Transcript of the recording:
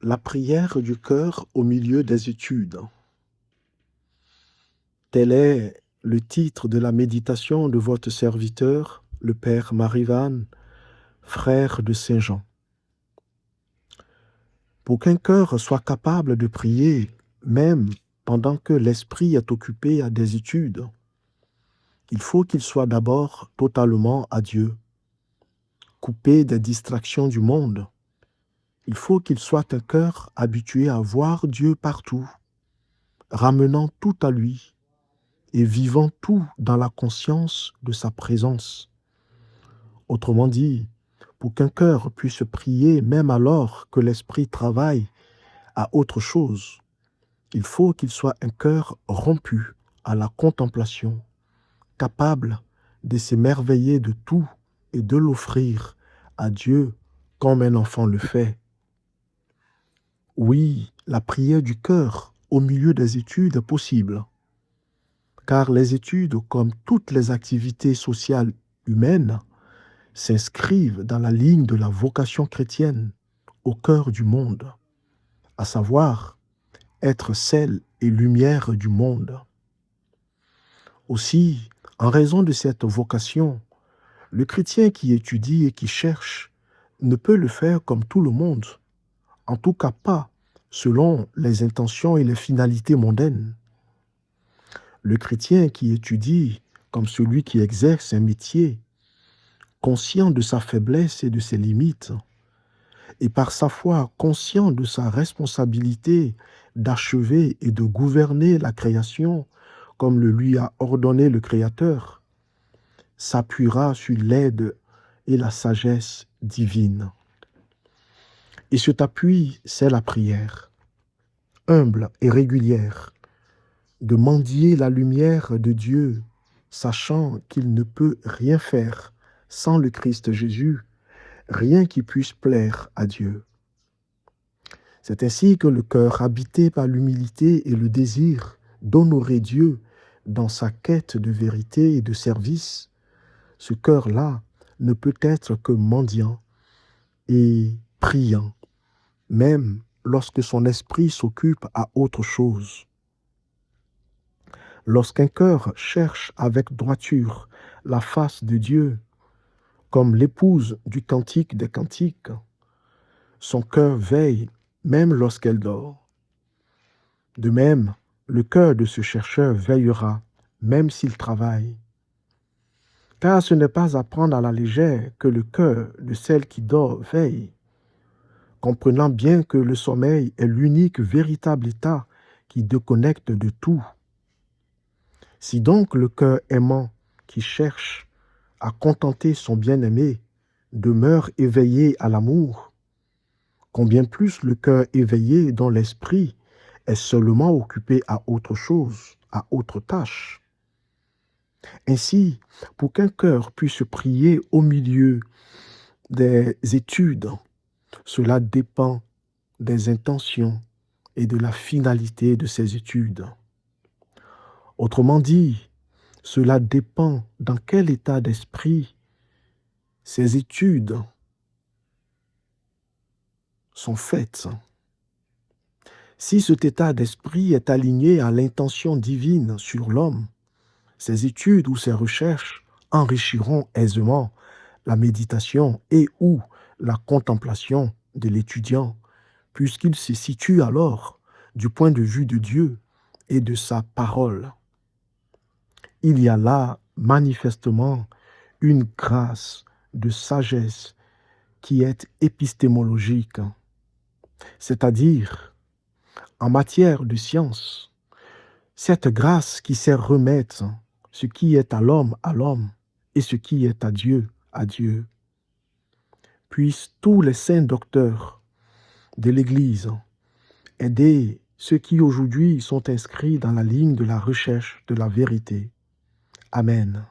La prière du cœur au milieu des études. Tel est le titre de la méditation de votre serviteur, le Père Marivan, frère de Saint Jean. Pour qu'un cœur soit capable de prier, même pendant que l'esprit est occupé à des études, il faut qu'il soit d'abord totalement à Dieu, coupé des distractions du monde. Il faut qu'il soit un cœur habitué à voir Dieu partout, ramenant tout à lui et vivant tout dans la conscience de sa présence. Autrement dit, pour qu'un cœur puisse prier même alors que l'esprit travaille à autre chose, il faut qu'il soit un cœur rompu à la contemplation, capable de s'émerveiller de tout et de l'offrir à Dieu comme un enfant le fait. Oui, la prière du cœur au milieu des études est possible, car les études, comme toutes les activités sociales humaines, s'inscrivent dans la ligne de la vocation chrétienne au cœur du monde, à savoir être sel et lumière du monde. Aussi, en raison de cette vocation, le chrétien qui étudie et qui cherche ne peut le faire comme tout le monde, en tout cas pas selon les intentions et les finalités mondaines. Le chrétien qui étudie comme celui qui exerce un métier, conscient de sa faiblesse et de ses limites, et par sa foi conscient de sa responsabilité d'achever et de gouverner la création comme le lui a ordonné le Créateur, s'appuiera sur l'aide et la sagesse divine. Et cet appui, c'est la prière, humble et régulière, de mendier la lumière de Dieu, sachant qu'il ne peut rien faire sans le Christ Jésus, rien qui puisse plaire à Dieu. C'est ainsi que le cœur habité par l'humilité et le désir d'honorer Dieu dans sa quête de vérité et de service, ce cœur-là ne peut être que mendiant et priant, même lorsque son esprit s'occupe à autre chose. Lorsqu'un cœur cherche avec droiture la face de Dieu, comme l'épouse du cantique des cantiques, son cœur veille même lorsqu'elle dort. De même, le cœur de ce chercheur veillera même s'il travaille. Car ce n'est pas à prendre à la légère que le cœur de celle qui dort veille, comprenant bien que le sommeil est l'unique véritable état qui déconnecte de tout. Si donc le cœur aimant qui cherche à contenter son bien-aimé demeure éveillé à l'amour, combien plus le cœur éveillé dont l'esprit est seulement occupé à autre chose, à autre tâche. Ainsi, pour qu'un cœur puisse prier au milieu des études, cela dépend des intentions et de la finalité de ces études. Autrement dit, cela dépend dans quel état d'esprit ces études sont faites. Si cet état d'esprit est aligné à l'intention divine sur l'homme, ces études ou ces recherches enrichiront aisément la méditation et ou la contemplation de l'étudiant, puisqu'il se situe alors du point de vue de Dieu et de sa parole. Il y a là manifestement une grâce de sagesse qui est épistémologique, c'est-à-dire en matière de science, cette grâce qui sait remettre ce qui est à l'homme et ce qui est à Dieu. Puissent tous les saints docteurs de l'Église aider ceux qui aujourd'hui sont inscrits dans la ligne de la recherche de la vérité. Amen.